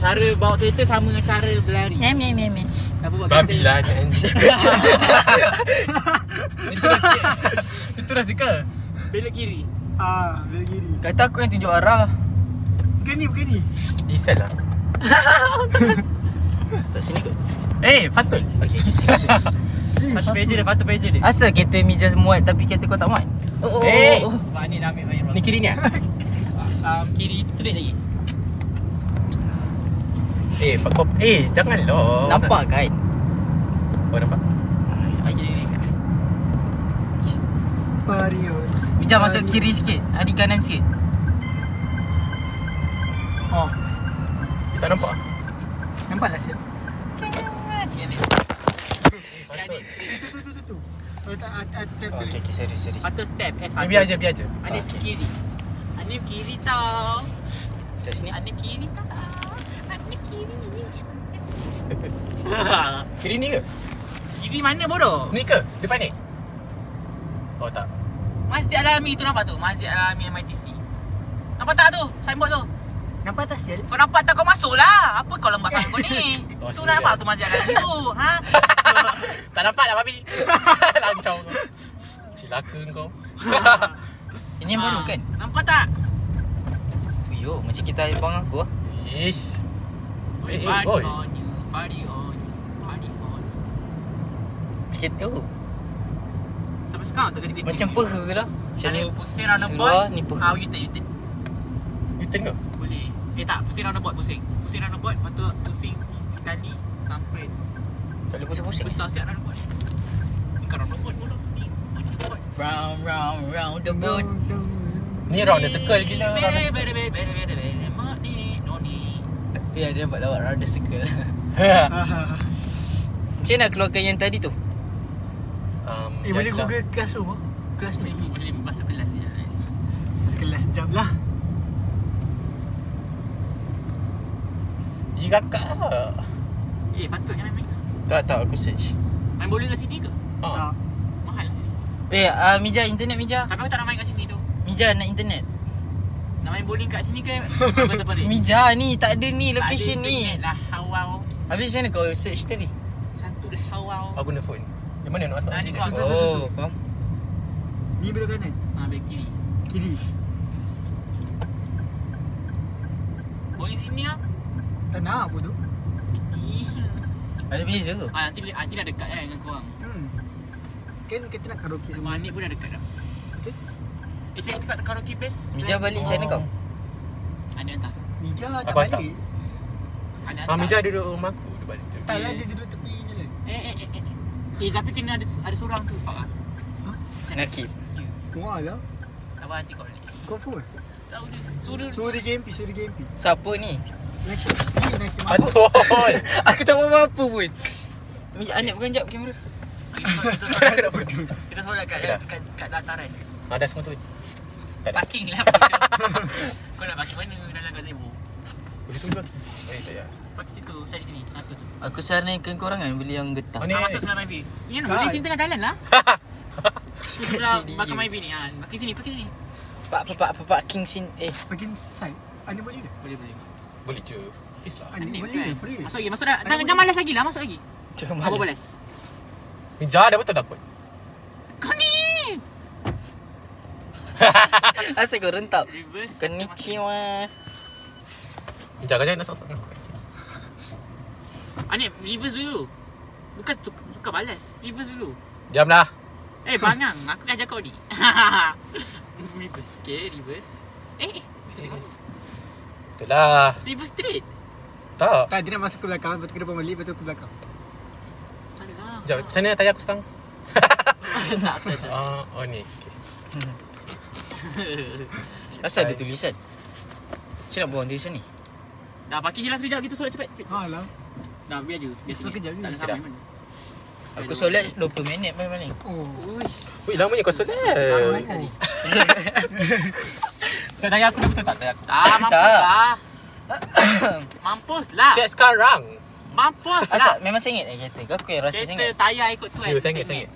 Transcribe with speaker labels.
Speaker 1: Cara bawa kereta sama dengan cara berlari.
Speaker 2: Mem.
Speaker 1: Apa buat
Speaker 3: Babi
Speaker 1: kereta?
Speaker 3: lah anjing. Itu dah suka.
Speaker 1: Belok kiri.
Speaker 4: Belok kiri.
Speaker 2: Kata aku yang tunjuk arah.
Speaker 4: Bukan ni.
Speaker 3: Isal lah.
Speaker 2: Tak sini kot.
Speaker 3: Fatul.
Speaker 2: Okey,
Speaker 1: Patut peja dia.
Speaker 2: Asal kereta Mijas muat tapi kereta kau tak muat?
Speaker 1: Sebab ni dah ambil banyak
Speaker 3: Ni kiri ni ah?
Speaker 1: kiri straight lagi.
Speaker 3: Pak kau. Janganlah.
Speaker 2: Nampak kan?
Speaker 3: Oh, nampak.
Speaker 1: Kiri ni.
Speaker 4: Mario.
Speaker 2: Mijas masuk kiri sikit. Di kanan sikit.
Speaker 3: Tak nampak.
Speaker 4: Nampak lah Syed. Tu.
Speaker 2: Okey, sorry.
Speaker 1: Patut step.
Speaker 3: Biar je.
Speaker 1: Anif kiri. Anif kiri tau.
Speaker 2: Kat sini.
Speaker 1: Anif kiri tau. Anif kiri.
Speaker 3: Kiri ni ke?
Speaker 1: Kiri mana bodoh?
Speaker 3: Ni ke? Depan ni? Oh tak.
Speaker 1: Masjid Al-Alami tu nampak tu? Masjid Al-Alami MITC. Nampak tak tu? Signboard tu?
Speaker 4: Nampak tak Syed?
Speaker 1: Kau nampak tak kau masuk lah. Apa kau lembatkan kau ni?
Speaker 3: Oh,
Speaker 1: Tu
Speaker 3: serius.
Speaker 1: nampak tu Masjid Al-Alami tu. Ha?
Speaker 3: Tak nampak lah babi. Lancau kau. Cilaka kau.
Speaker 2: Ini yang baru kan?
Speaker 1: Nampak tak?
Speaker 2: Yo, macam kita abang aku lah.
Speaker 3: Ish.
Speaker 1: Party
Speaker 3: oi.
Speaker 1: on you. Party on you. Party on you.
Speaker 2: Sikit.
Speaker 1: Sampai sekarang tak kena
Speaker 2: Macam peha lah. Macam
Speaker 1: Ada
Speaker 2: ni
Speaker 1: pusing roundabout.
Speaker 2: seluar, ni peha.
Speaker 1: U-turn.
Speaker 3: U-turn ke?
Speaker 1: Boleh. Tak, pusing roundabout pusing. Pusing roundabout, lepas tu pusing sekali sampai
Speaker 2: Tak boleh pusing-pusing.
Speaker 1: besar siap roundabout. Ni kan roundabout bodoh. Ni roundabout.
Speaker 2: Round the boat.
Speaker 3: Ni round the circle gila. Round the circle.
Speaker 2: Ya, dia nampak lawak round the circle. Macam nak keluarkan yang tadi tu?
Speaker 4: Boleh Google Classroom ah. Classroom.
Speaker 1: Boleh masuk kelas je.
Speaker 4: Sekelas jam lah.
Speaker 3: Kakak.
Speaker 1: Patutnya main.
Speaker 2: Tak, aku search.
Speaker 1: Main bowling kat sini ke?
Speaker 4: Tak.
Speaker 1: Mahal sini.
Speaker 2: Mija, internet Mija.
Speaker 1: Tapi aku tak nak main kat sini tu.
Speaker 2: Mija nak internet.
Speaker 1: Nak main bowling kat sini ke? Aku kata pada.
Speaker 2: Mija ni, tak ada ni location ni.
Speaker 1: Lah hawau.
Speaker 2: Habis macam mana kau search tadi?
Speaker 1: Santul hawau.
Speaker 3: Aku guna phone. Yang mana nak masuk?
Speaker 1: Ni
Speaker 3: internet?
Speaker 1: keluar.
Speaker 2: Oh, faham.
Speaker 4: Ni belok kanan.
Speaker 1: Belok kiri.
Speaker 4: Kiri.
Speaker 1: Bowling sini ah.
Speaker 4: Tak nak apa tu.
Speaker 2: Ada beza ke?
Speaker 1: Nanti dah dekat kan dengan korang.
Speaker 4: Kan kita nak karaoke
Speaker 1: Rumah
Speaker 4: semua.
Speaker 1: Anik pun dah dekat dah.
Speaker 4: Betul?
Speaker 1: Saya dekat karaoke place.
Speaker 2: Mija balik macam mana kau?
Speaker 1: Anik hantar.
Speaker 4: Mija tak
Speaker 3: Aku hantar.
Speaker 4: balik.
Speaker 1: Anik hantar.
Speaker 3: Mija duduk rumah aku. Dia balik.
Speaker 4: Tak lah dia duduk tepi jalan.
Speaker 1: Tapi kena ada seorang tu Pak.
Speaker 2: Nakib.
Speaker 4: Wah lah.
Speaker 1: Abang nanti kau balik.
Speaker 4: Confirm.
Speaker 1: Tahu dia. Suruh
Speaker 4: Suruh dia KMP.
Speaker 2: Siapa ni?
Speaker 4: Nak
Speaker 3: Betul.
Speaker 2: Aku tak faham apa pun. Anik pegang jap kamera.
Speaker 1: Kita solat kat dataran.
Speaker 3: Ada semua tu. Tak ada.
Speaker 1: Parking lah. Kau nak parking mana dalam gazebo?
Speaker 3: Situ juga. Tak payah.
Speaker 1: Parking situ, cari sini. Satu tu.
Speaker 2: Aku sarankan korang kan beli yang getah.
Speaker 3: Ni.
Speaker 1: Masuk Senar Maibi. Ni kan boleh sini tengah jalan lah. Sebelah bakar Maibi ni. Parking sini.
Speaker 2: Parking sin
Speaker 4: Parking side. Anda boleh ke?
Speaker 1: Boleh.
Speaker 3: Boleh je. Fiz lah.
Speaker 4: Anda
Speaker 1: Anik
Speaker 4: boleh.
Speaker 1: kan? Masuk lagi. Jangan malas lagi lah. Masuk lagi.
Speaker 2: Cakap
Speaker 1: Apa
Speaker 2: malas.
Speaker 1: balas?
Speaker 3: Mija dah betul dapat.
Speaker 1: Kau ni!
Speaker 2: Asal kau rentap?
Speaker 1: Reverse.
Speaker 2: Konnichiwa.
Speaker 3: Mija kau jangan nak sok-sok.
Speaker 1: Anik, reverse dulu. Bukan suka balas. Reverse dulu.
Speaker 3: Diamlah.
Speaker 1: Bangang. Aku dah ajar kau ni. Reverse. Okay, reverse.
Speaker 3: Itulah.
Speaker 1: Reverse straight.
Speaker 3: Tak.
Speaker 4: Tak, dia nak masuk ke belakang. Lepas tu ke depan balik. Lepas tu ke belakang.
Speaker 1: Salah.
Speaker 3: Sekejap, macam mana tayar aku sekarang?
Speaker 1: Tak.
Speaker 3: Oh ni.
Speaker 2: Asal ada tulisan? Saya nak buang tulisan ni.
Speaker 1: Dah, parking je lah sekejap. Kita solat cepat.
Speaker 4: Alah.
Speaker 1: Dah, biar je.
Speaker 4: Sekejap je.
Speaker 1: Tak ada
Speaker 3: Tidak.
Speaker 1: sampai mana.
Speaker 2: Aku solat 20 minit paling-paling.
Speaker 1: Uish.
Speaker 3: Weh, lamanya kau solat.
Speaker 1: Lama sekali.
Speaker 3: Tak tayar aku dah betul tak tayar aku?
Speaker 1: Mampus
Speaker 2: Tak.
Speaker 1: lah. Mampus lah.
Speaker 3: Set sekarang.
Speaker 1: Mampus lah.
Speaker 2: Asal memang sengit kereta. Kau yang rasa
Speaker 1: Kereta
Speaker 2: sengit.
Speaker 1: tayar ikut tu kan.
Speaker 3: Ya, sengit.